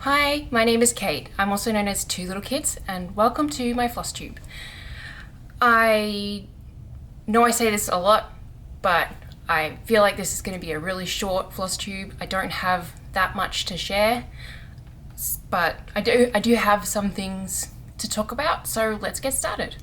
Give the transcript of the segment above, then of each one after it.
Hi, my name is Kate. I'm also known as Two Little Kits, and welcome to my FlossTube. I know I say this a lot, but I feel like this is going to be a really short FlossTube. I don't have that much to share, but I do have some things to talk about, so let's get started.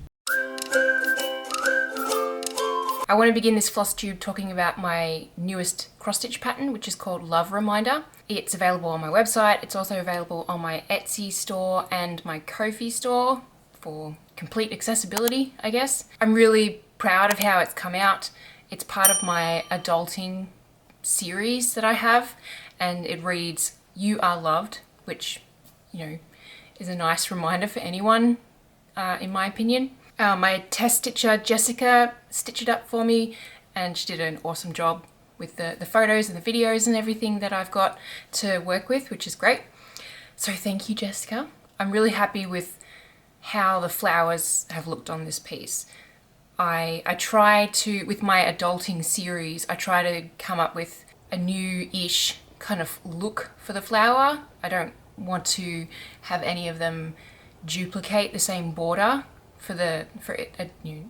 I want to begin this FlossTube talking about my newest cross-stitch pattern, which is called Love Reminder. It's available on my website. It's also available on my Etsy store and my Ko-fi store for complete accessibility, I guess. I'm really proud of how it's come out. It's part of my adulting series that I have, and it reads, "You are loved," which, is a nice reminder for anyone, in my opinion. My test stitcher, Jessica, stitched it up for me, and she did an awesome job with the photos and the videos and everything that I've got to work with, which is great. So thank you, Jessica. I'm really happy with how the flowers have looked on this piece. I try to, with my adulting series, I try to come up with a new-ish kind of look for the flower. I don't want to have any of them duplicate the same border for the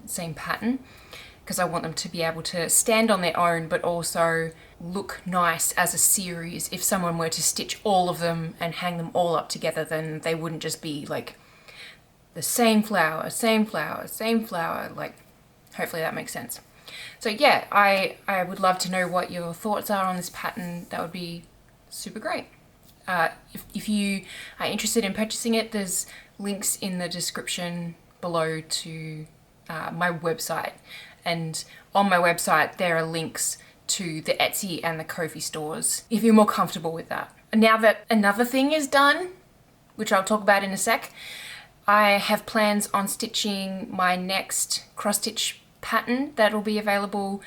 same pattern, because I want them to be able to stand on their own but also look nice as a series. If someone were to stitch all of them and hang them all up together, then they wouldn't just be like the same flower, same flower, same flower. Like, hopefully that makes sense. So yeah, I would love to know what your thoughts are on this pattern. That would be super great. If you are interested in purchasing it, there's links in the description below to my website, and on my website there are links to the Etsy and the Ko-fi stores if you're more comfortable with that. And now that another thing is done, which I'll talk about in a sec, I have plans on stitching my next cross stitch pattern that will be available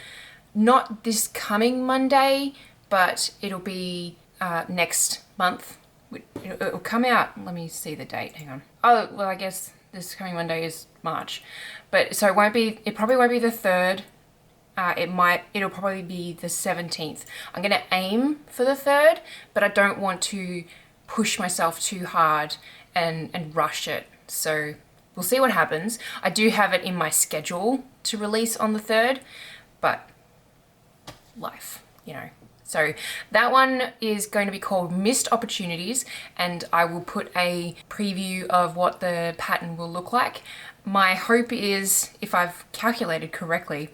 not this coming Monday, but it'll be next month. It'll come out, let me see the date, hang on. Oh, well, I guess this coming Monday is March, but so it probably won't be the 3rd. It'll probably be the 17th. I'm gonna aim for the 3rd, but I don't want to push myself too hard and rush it. So we'll see what happens. I do have it in my schedule to release on the 3rd, but life, So that one is going to be called Missed Opportunities, and I will put a preview of what the pattern will look like. My hope is, if I've calculated correctly,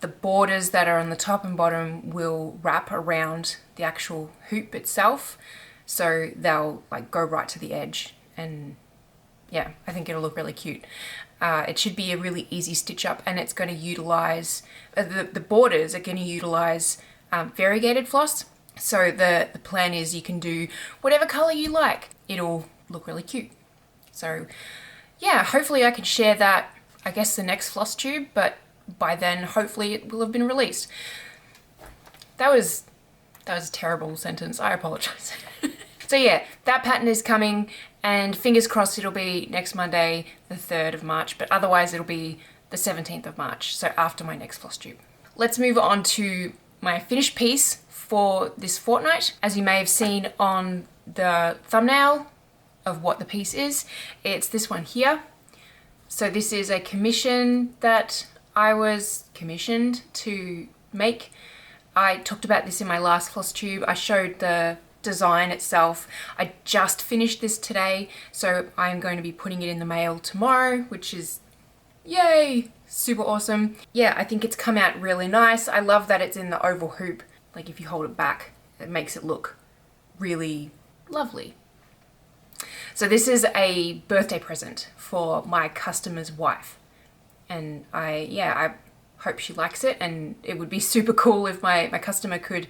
the borders that are on the top and bottom will wrap around the actual hoop itself, so they'll like go right to the edge, and yeah, I think it'll look really cute. It should be a really easy stitch up, and it's going to utilize, the borders are going to utilize variegated floss. So the plan is you can do whatever color you like. It'll look really cute. So yeah, hopefully I can share that, I guess, the next FlossTube, but by then hopefully it will have been released. That was a terrible sentence. I apologize. So yeah, that pattern is coming, and fingers crossed it'll be next Monday, the 3rd of March, but otherwise it'll be the 17th of March, so after my next FlossTube. Let's move on to my finished piece for this fortnight. As you may have seen on the thumbnail of what the piece is, it's this one here. So this is a commission that I was commissioned to make. I talked about this in my last FlossTube. I showed the design itself. I just finished this today, so I'm going to be putting it in the mail tomorrow, which is yay, super awesome. Yeah, I think it's come out really nice. I love that it's in the oval hoop. Like, if you hold it back, it makes it look really lovely. So this is a birthday present for my customer's wife, and I hope she likes it, and it would be super cool if my customer could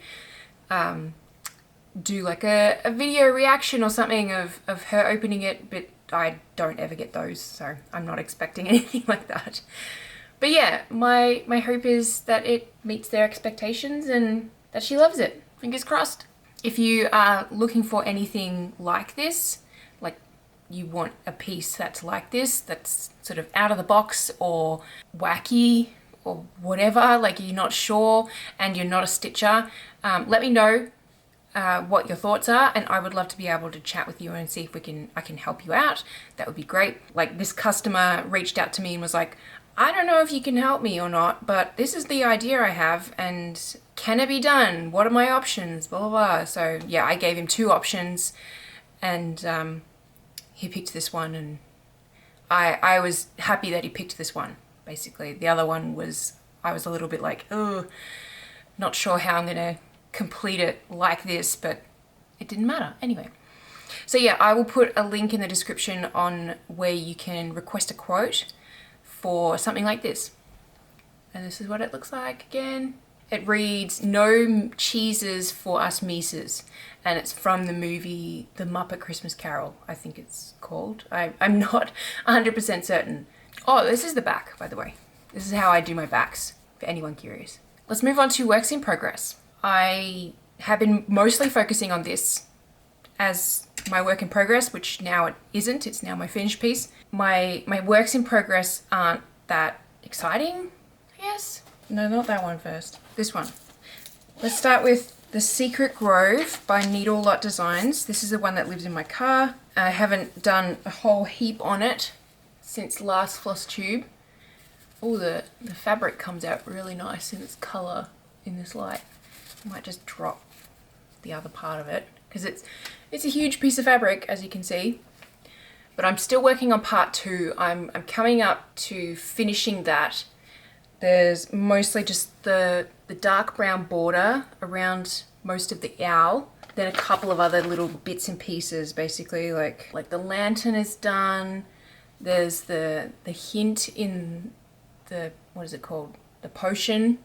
do like a video reaction or something of her opening it, but I don't ever get those, so I'm not expecting anything like that. But yeah, my hope is that it meets their expectations and that she loves it. Fingers crossed. If you are looking for anything like this, like you want a piece that's like this, that's sort of out of the box or wacky or whatever, like you're not sure and you're not a stitcher, let me know. what your thoughts are, and I would love to be able to chat with you and see if I can help you out. That would be great. Like, this customer reached out to me and was like, I don't know if you can help me or not, but this is the idea I have, and can it be done? What are my options? Blah, blah, blah. So yeah, I gave him 2 options, and he picked this one, and I was happy that he picked this one, basically. The other one was, I was a little bit like, oh, not sure how I'm gonna complete it like this, but it didn't matter anyway. So yeah, I will put a link in the description on where you can request a quote for something like this. And this is what it looks like again. It reads, "No cheeses for us Mises," and it's from the movie The Muppet Christmas Carol, I think it's called. I'm not 100% certain. Oh, this is the back, by the way. This is how I do my backs, for anyone curious. Let's move on to works in progress. I have been mostly focusing on this as my work in progress, which now it isn't. It's now my finished piece. My works in progress aren't that exciting, I guess. No, not that one first. This one. Let's start with The Secret Grove by Needle Lot Designs. This is the one that lives in my car. I haven't done a whole heap on it since last FlossTube. Oh, the fabric comes out really nice in its color in this light. I might just drop the other part of it because it's a huge piece of fabric, as you can see. But I'm still working on part 2. I'm coming up to finishing that. There's mostly just the dark brown border around most of the owl. Then a couple of other little bits and pieces, basically, like the lantern is done. There's the hint in the, what is it called? The potion.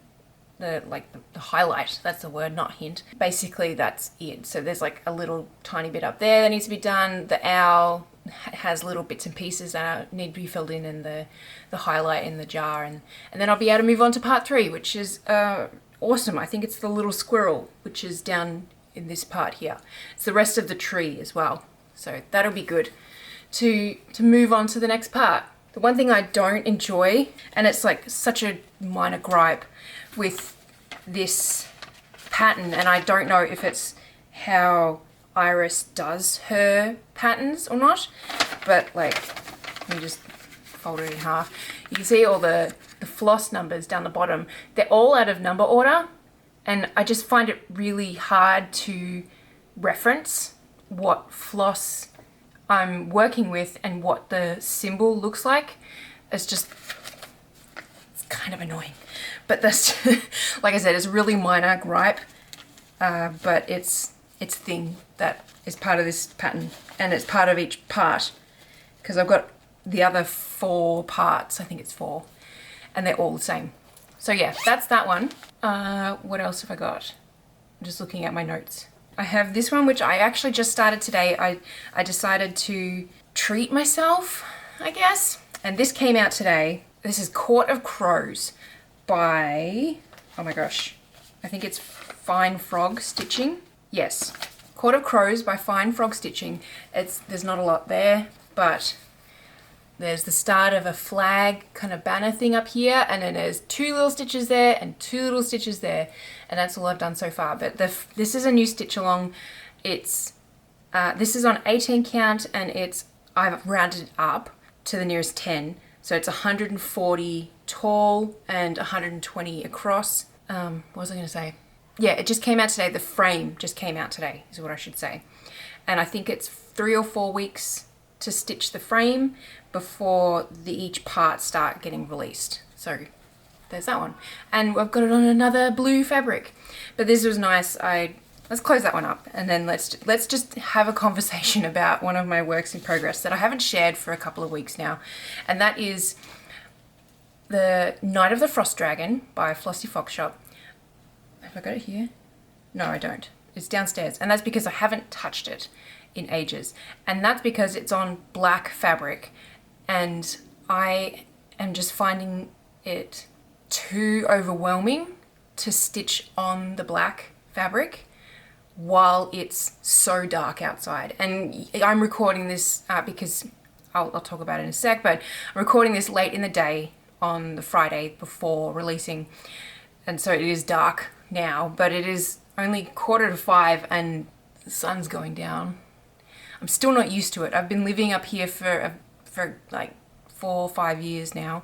The highlight, that's the word, not hint. Basically that's it. So there's like a little tiny bit up there that needs to be done. The owl has little bits and pieces that need to be filled in, and the highlight in the jar, and then I'll be able to move on to part 3, which is awesome. I think it's the little squirrel, which is down in this part here. It's the rest of the tree as well. So that'll be good to move on to the next part. The one thing I don't enjoy, and it's like such a minor gripe with this pattern, and I don't know if it's how Iris does her patterns or not, but like, let me just fold it in half. You can see all the floss numbers down the bottom. They're all out of number order, and I just find it really hard to reference what floss I'm working with and what the symbol looks like. It's kind of annoying. But that's, like I said, it's a really minor gripe, but it's a thing that is part of this pattern, and it's part of each part, because I've got the other 4 parts, I think it's 4, and they're all the same. So yeah, that's that one. What else have I got? I'm just looking at my notes. I have this one, which I actually just started today. I decided to treat myself, I guess, and this came out today. This is Court of Crows by, oh my gosh, I think it's Fine Frog Stitching. Yes, Court of Crows by Fine Frog Stitching. There's not a lot there, but there's the start of a flag kind of banner thing up here, and then there's 2 little stitches there and 2 little stitches there, and that's all I've done so far. But this is a new stitch along. This is on 18 count, and I've rounded it up to the nearest 10. So it's 140 tall and 120 across. What was I going to say? Yeah, it just came out today. The frame just came out today is what I should say. And I think it's 3 or 4 weeks to stitch the frame before each part start getting released. So there's that one. And I've got it on another blue fabric. But this was nice. Let's close that one up, and then let's just have a conversation about one of my works in progress that I haven't shared for a couple of weeks now, and that is the Night of the Frost Dragon by Flossie Fox Shop. Have I got it here? No, I don't. It's downstairs, and that's because I haven't touched it in ages, and that's because it's on black fabric, and I am just finding it too overwhelming to stitch on the black fabric while it's so dark outside. And I'm recording this because I'll talk about it in a sec, but I'm recording this late in the day on the Friday before releasing, and so it is dark now, but it is only 4:45 and the sun's going down. I'm still not used to it. I've been living up here for like 4 or 5 years now,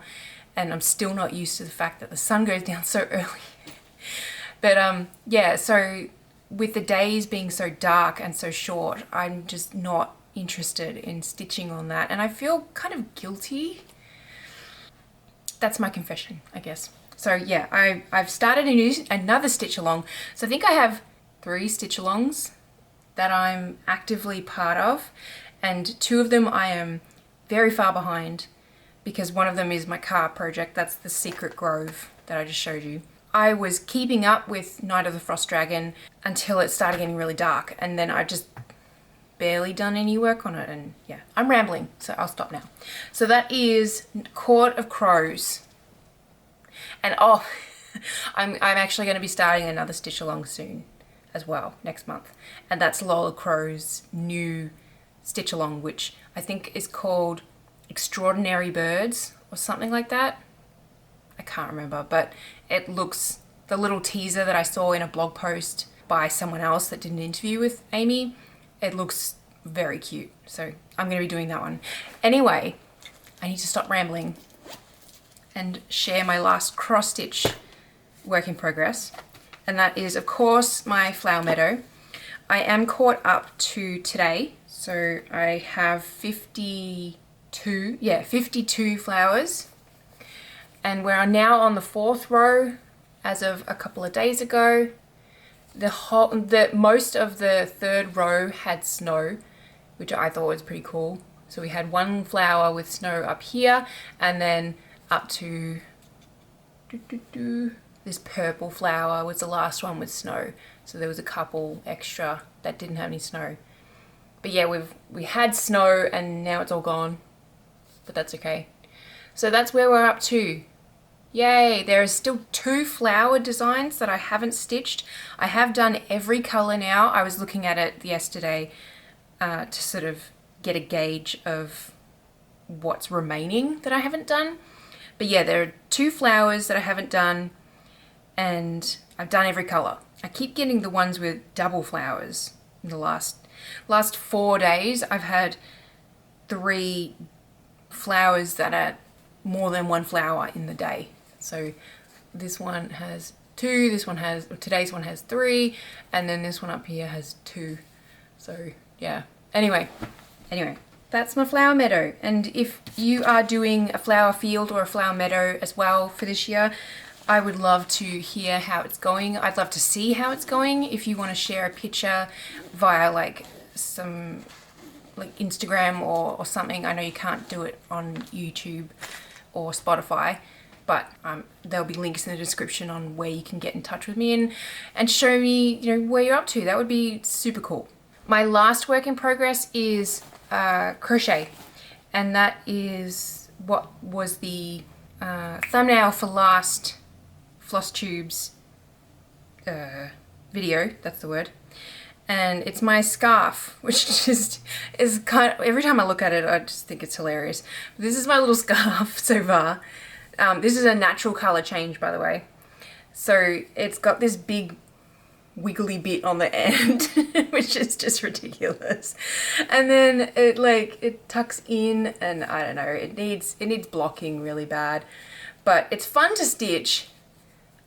and I'm still not used to the fact that the sun goes down so early. But yeah, so with the days being so dark and so short, I'm just not interested in stitching on that, and I feel kind of guilty. That's my confession, I guess. So yeah, I've started another stitch along. So I think I have 3 stitch alongs that I'm actively part of, and 2 of them I am very far behind because one of them is my car project. That's the Secret Grove that I just showed you. I was keeping up with Night of the Frost Dragon until it started getting really dark, and then I just barely done any work on it, and yeah, I'm rambling, so I'll stop now. So that is Court of Crows. And oh, I'm actually going to be starting another stitch along soon as well, next month. And that's Lola Crow's new stitch along, which I think is called Extraordinary Birds or something like that. I can't remember, but it looks, the little teaser that I saw in a blog post by someone else that did an interview with Amy, it looks very cute. So I'm going to be doing that one. Anyway, I need to stop rambling and share my last cross stitch work in progress. And that is, of course, my flower meadow. I am caught up to today. So I have 52 flowers. And we're now on the 4th row as of a couple of days ago. Most of the 3rd row had snow, which I thought was pretty cool. So we had 1 flower with snow up here, and then up to this purple flower was the last one with snow. So there was a couple extra that didn't have any snow. But yeah, we had snow and now it's all gone, but that's okay. So that's where we're up to. Yay! There is still 2 flower designs that I haven't stitched. I have done every color now. I was looking at it yesterday to sort of get a gauge of what's remaining that I haven't done. But yeah, there are 2 flowers that I haven't done, and I've done every color. I keep getting the ones with double flowers. In the last 4 days, I've had 3 flowers that are more than 1 flower in the day. So this one has 2, today's one has 3, and then this one up here has 2. So yeah, anyway, that's my flower meadow. And if you are doing a flower field or a flower meadow as well for this year, I would love to hear how it's going. I'd love to see how it's going. If you want to share a picture via like some like Instagram or something. I know you can't do it on YouTube or Spotify, but there'll be links in the description on where you can get in touch with me and show me, you know, where you're up to. That would be super cool. My last work in progress is crochet, and that is what was the thumbnail for last FlossTube's video, that's the word. And it's my scarf, which just is kind of, every time I look at it, I just think it's hilarious. This is my little scarf so far. This is a natural color change, by the way. So it's got this big wiggly bit on the end, which is just ridiculous. And then it tucks in, and I don't know, it needs blocking really bad, but it's fun to stitch.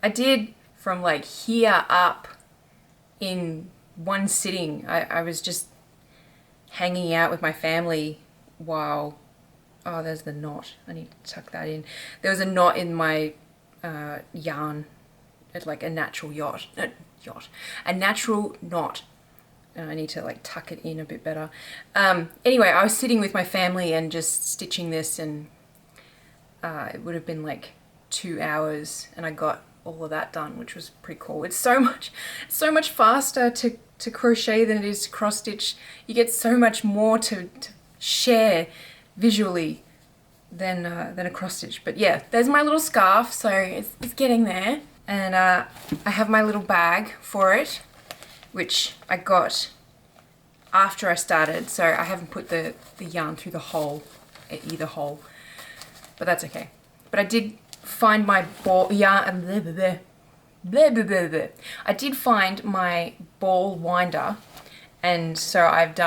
I did from like here up in one sitting. I was just hanging out with my family while, oh, there's the knot. I need to tuck that in. There was a knot in my yarn, like a natural a natural knot. And I need to like tuck it in a bit better. Anyway, I was sitting with my family and just stitching this, and it would have been like 2 hours, and I got all of that done, which was pretty cool. It's so much faster to crochet than it is to cross stitch. You get so much more to share visually than a cross stitch. But yeah, there's my little scarf, so it's getting there. And I have my little bag for it, which I got after I started, so I haven't put the yarn through the hole, either hole, but that's okay. But I did find my ball yarn, blah, blah, blah, blah. I did find my ball winder, and so I've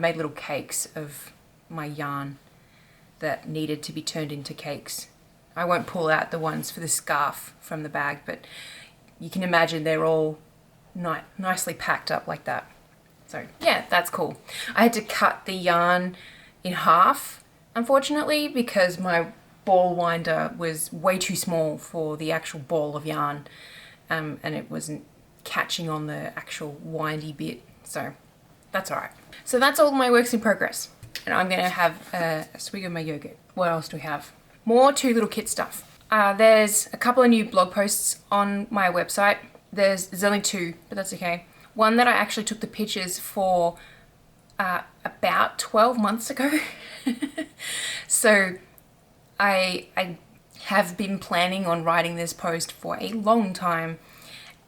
made little cakes of my yarn that needed to be turned into cakes. I won't pull out the ones for the scarf from the bag, but you can imagine they're all nicely packed up like that. So yeah, that's cool. I had to cut the yarn in half, unfortunately, because my ball winder was way too small for the actual ball of yarn, and it wasn't catching on the actual windy bit, so that's all right. So that's all my works in progress, and I'm gonna have a swig of my yogurt. What else do we have? More Two Little Kit stuff. There's a couple of new blog posts on my website. There's only two, but that's okay. One that I actually took the pictures for about 12 months ago. So I have been planning on writing this post for a long time,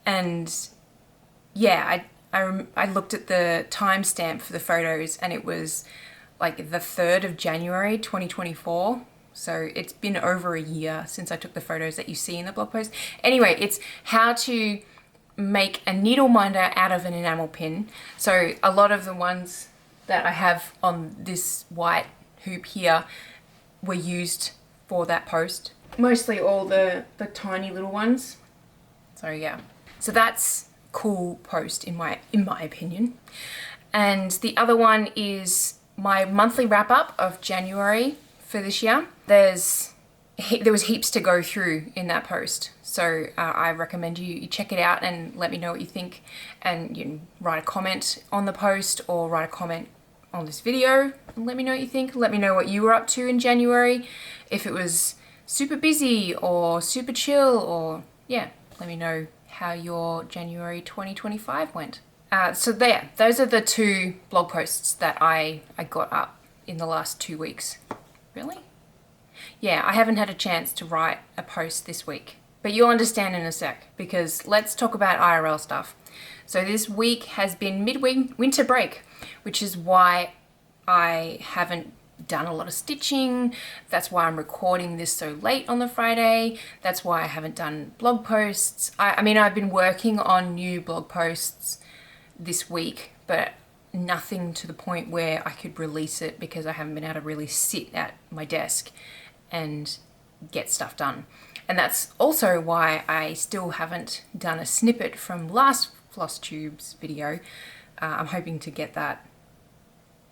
and yeah, I looked at the timestamp for the photos, and it was like the 3rd of January 2024. So it's been over a year since I took the photos that you see in the blog post. Anyway, it's how to make a needle minder out of an enamel pin. So a lot of the ones that I have on this white hoop here were used for that post. Mostly all the tiny little ones. So yeah. So that's cool post in my opinion. And the other one is my monthly wrap up of January for this year. There was heaps to go through in that post, so I recommend you check it out and let me know what you think, and you can write a comment on the post or write a comment on this video and let me know what you think. Let me know what you were up to in January, if it was super busy or super chill, or yeah, let me know how your January 2025 went. So there, those are the two blog posts that I got up in the last 2 weeks. Really? Yeah, I haven't had a chance to write a post this week, but you'll understand in a sec, because let's talk about IRL stuff. So this week has been winter break, which is why I haven't done a lot of stitching. That's why I'm recording this so late on the Friday. That's why I haven't done blog posts. I mean, I've been working on new blog posts this week, but nothing to the point where I could release it, because I haven't been able to really sit at my desk and get stuff done. And that's also why I still haven't done a snippet from last FlossTube's video. I'm hoping to get that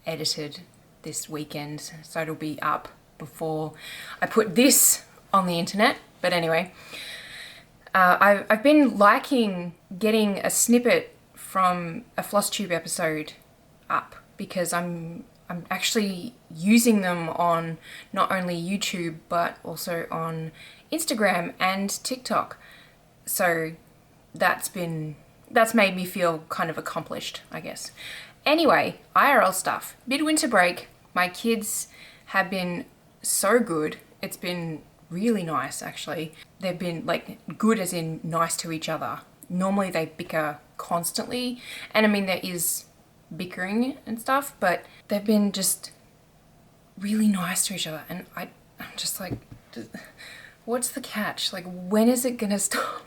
edited this weekend, so it'll be up before I put this on the internet. But anyway, I've been liking getting a snippet from a FlossTube episode up, because I'm actually using them on not only YouTube but also on Instagram and TikTok. So that's made me feel kind of accomplished, I guess. Anyway, IRL stuff. Midwinter break, my kids have been so good. It's been really nice, actually. They've been like good as in nice to each other. Normally they bicker constantly, and I mean there is bickering and stuff, but they've been just really nice to each other, and I'm just like, what's the catch? Like, when is it gonna stop?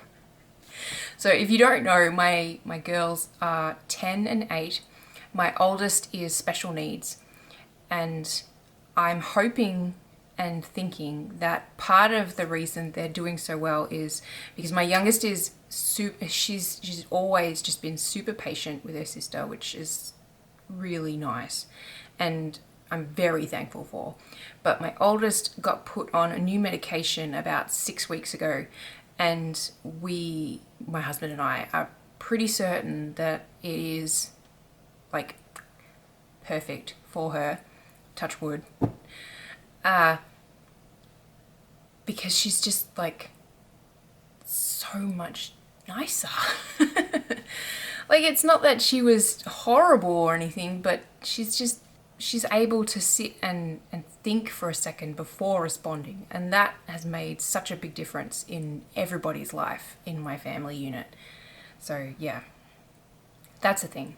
So if you don't know, my girls are 10 and 8. My oldest is special needs, and I'm hoping and thinking that part of the reason they're doing so well is because my youngest is she's always just been super patient with her sister, which is really nice and I'm very thankful for. But my oldest got put on a new medication about 6 weeks ago, and my husband and I are pretty certain that it is like perfect for her, touch wood, because she's just like so much nicer. Like, it's not that she was horrible or anything, but she's able to sit and think for a second before responding, and that has made such a big difference in everybody's life in my family unit. So yeah, that's a thing.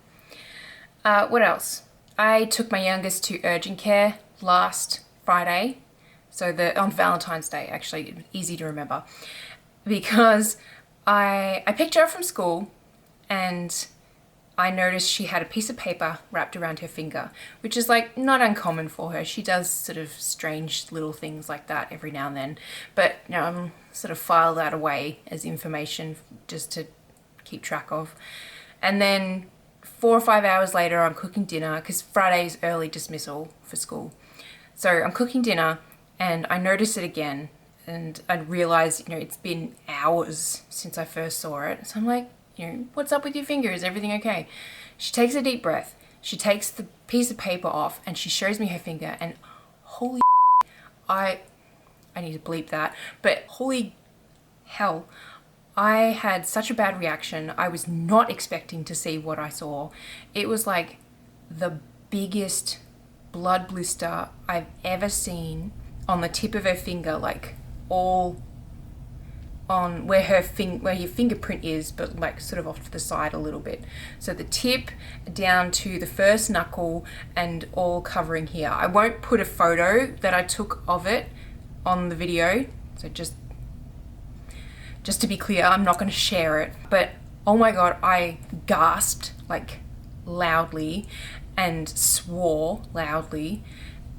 What else? I took my youngest to urgent care last Friday, so on Valentine's Day, actually, easy to remember, because I picked her up from school and I noticed she had a piece of paper wrapped around her finger, which is like not uncommon for her. She does sort of strange little things like that every now and then, but you know, I'm sort of filed that away as information just to keep track of. And then 4 or 5 hours later, I'm cooking dinner because Friday's early dismissal for school. So I'm cooking dinner and I notice it again and I realize, you know, it's been hours since I first saw it. So I'm like, you know, what's up with your finger? Is everything okay? She takes a deep breath. She takes the piece of paper off and she shows me her finger and holy I need to bleep that, but holy hell, I had such a bad reaction. I was not expecting to see what I saw. It was like the biggest blood blister I've ever seen on the tip of her finger, like all on where your fingerprint is, but like sort of off to the side a little bit. So the tip down to the first knuckle and all covering here. I won't put a photo that I took of it on the video, so just to be clear, I'm not going to share it, but oh my god, I gasped like loudly and swore loudly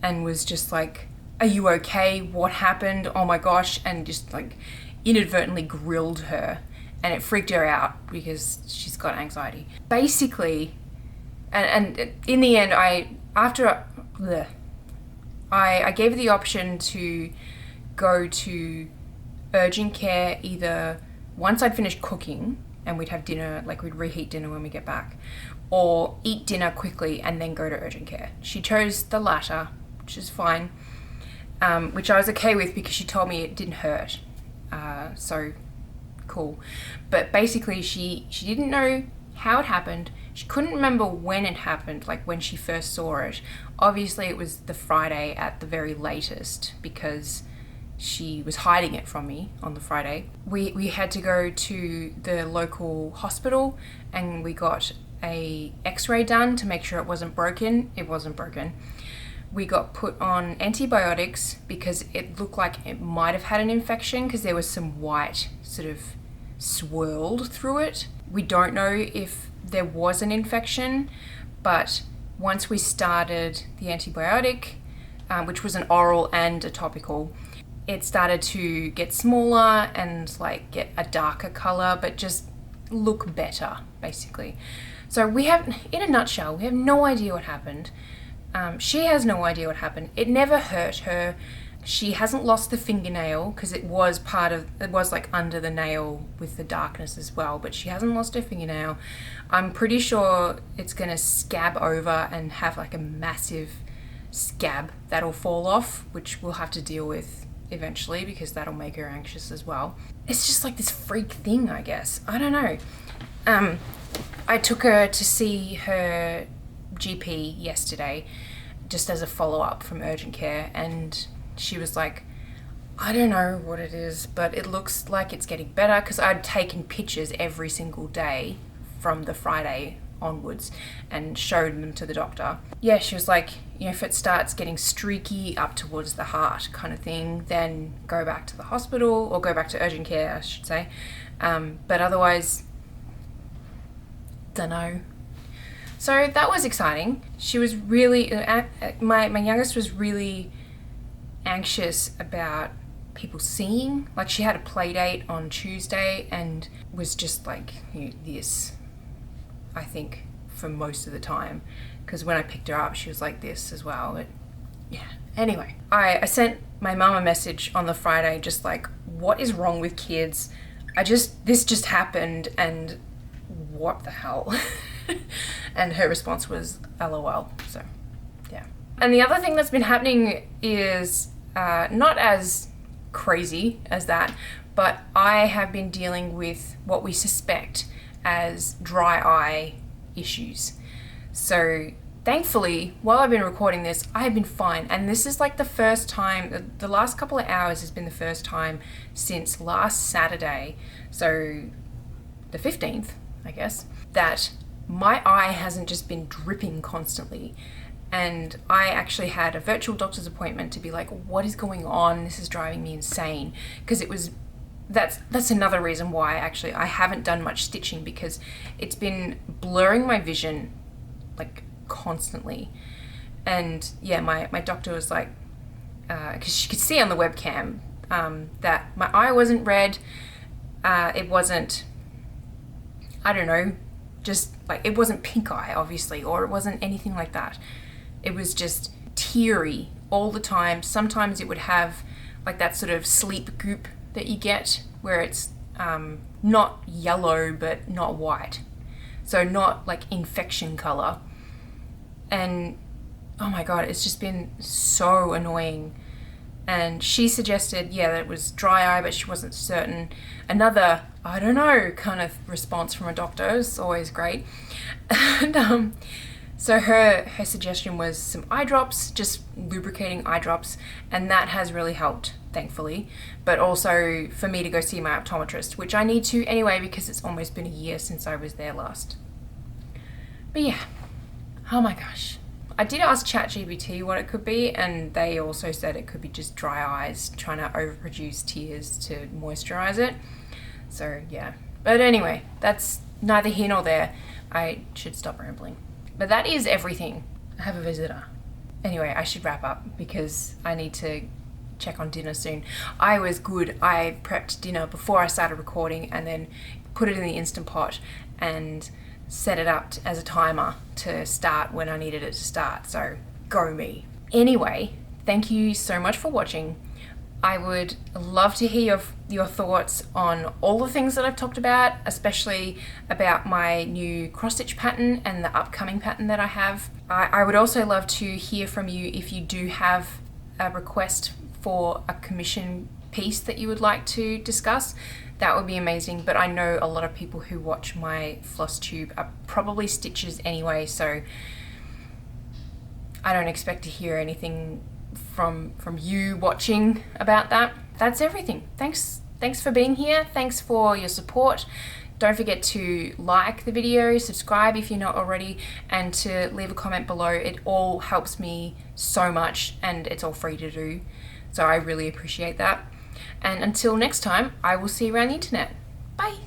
and was just like, are you okay? What happened? Oh my gosh. And just like inadvertently grilled her and it freaked her out because she's got anxiety. Basically, and in the end, I gave her the option to go to urgent care either once I'd finished cooking and we'd have dinner, like we'd reheat dinner when we get back, or eat dinner quickly and then go to urgent care. She chose the latter, which is fine, which I was okay with because she told me it didn't hurt. So cool. But basically she didn't know how it happened. She couldn't remember when it happened, like when she first saw it. Obviously it was the Friday at the very latest because she was hiding it from me on the Friday. We had to go to the local hospital and we got a x-ray done to make sure it wasn't broken. It wasn't broken. We got put on antibiotics because it looked like it might have had an infection because there was some white sort of swirled through it. We don't know if there was an infection, but once we started the antibiotic, which was an oral and a topical, it started to get smaller and like get a darker color, but just look better basically. So we have, in a nutshell, we have no idea what happened. She has no idea what happened. It never hurt her. She hasn't lost the fingernail because it was like under the nail with the darkness as well, but she hasn't lost her fingernail. I'm pretty sure it's gonna scab over and have like a massive scab that'll fall off, which we'll have to deal with eventually because that'll make her anxious as well. It's just like this freak thing, I guess. I don't know. I took her to see her GP yesterday just as a follow-up from urgent care, and she was like, I don't know what it is, but it looks like it's getting better, because I'd taken pictures every single day from the Friday onwards and showed them to the doctor. Yeah, she was like, you know, if it starts getting streaky up towards the heart kind of thing, then go back to the hospital, or go back to urgent care, I should say. But otherwise, dunno. So that was exciting. She was really, my youngest was really anxious about people seeing. Like, she had a play date on Tuesday and was just like, you know, this, I think, for most of the time. Because when I picked her up, she was like this as well. But yeah. Anyway, I sent my mum a message on the Friday just like, what is wrong with kids? This just happened and what the hell? And her response was LOL. So yeah. And the other thing that's been happening is not as crazy as that, but I have been dealing with what we suspect as dry eye issues. So thankfully, while I've been recording this, I have been fine. And this is like the first time, the last couple of hours has been the first time since last Saturday, so the 15th, I guess, that my eye hasn't just been dripping constantly. And I actually had a virtual doctor's appointment to be like, what is going on? This is driving me insane. Because it was that's another reason why actually I haven't done much stitching, because it's been blurring my vision like constantly. And yeah, my doctor was like, because she could see on the webcam that my eye wasn't red, it wasn't, I don't know, just like, it wasn't pink eye obviously, or it wasn't anything like that. It was just teary all the time. Sometimes it would have like that sort of sleep goop that you get, where it's not yellow but not white, so not like infection color. And oh my god, it's just been so annoying. And she suggested, yeah, that it was dry eye, but she wasn't certain. Another, I don't know, kind of response from a doctor is always great. And so her suggestion was some eye drops, just lubricating eye drops, and that has really helped, thankfully. But also for me to go see my optometrist, which I need to anyway, because it's almost been a year since I was there last. But yeah, oh my gosh. I did ask ChatGPT what it could be, and they also said it could be just dry eyes trying to overproduce tears to moisturize it. So yeah, but anyway, that's neither here nor there. I should stop rambling. But that is everything. I have a visitor. Anyway, I should wrap up because I need to check on dinner soon. I was good. I prepped dinner before I started recording and then put it in the Instant Pot and set it up as a timer to start when I needed it to start. So go me. Anyway, thank you so much for watching. I would love to hear your thoughts on all the things that I've talked about, especially about my new cross stitch pattern and the upcoming pattern that I have. I would also love to hear from you if you do have a request for a commission piece that you would like to discuss. That would be amazing, but I know a lot of people who watch my FlossTube are probably stitchers anyway, so I don't expect to hear anything from you watching about that. That's everything. Thanks for being here. Thanks for your support. Don't forget to like the video, subscribe if you're not already, and to leave a comment below. It all helps me so much, and it's all free to do, so I really appreciate that. And until next time, I will see you around the internet. Bye!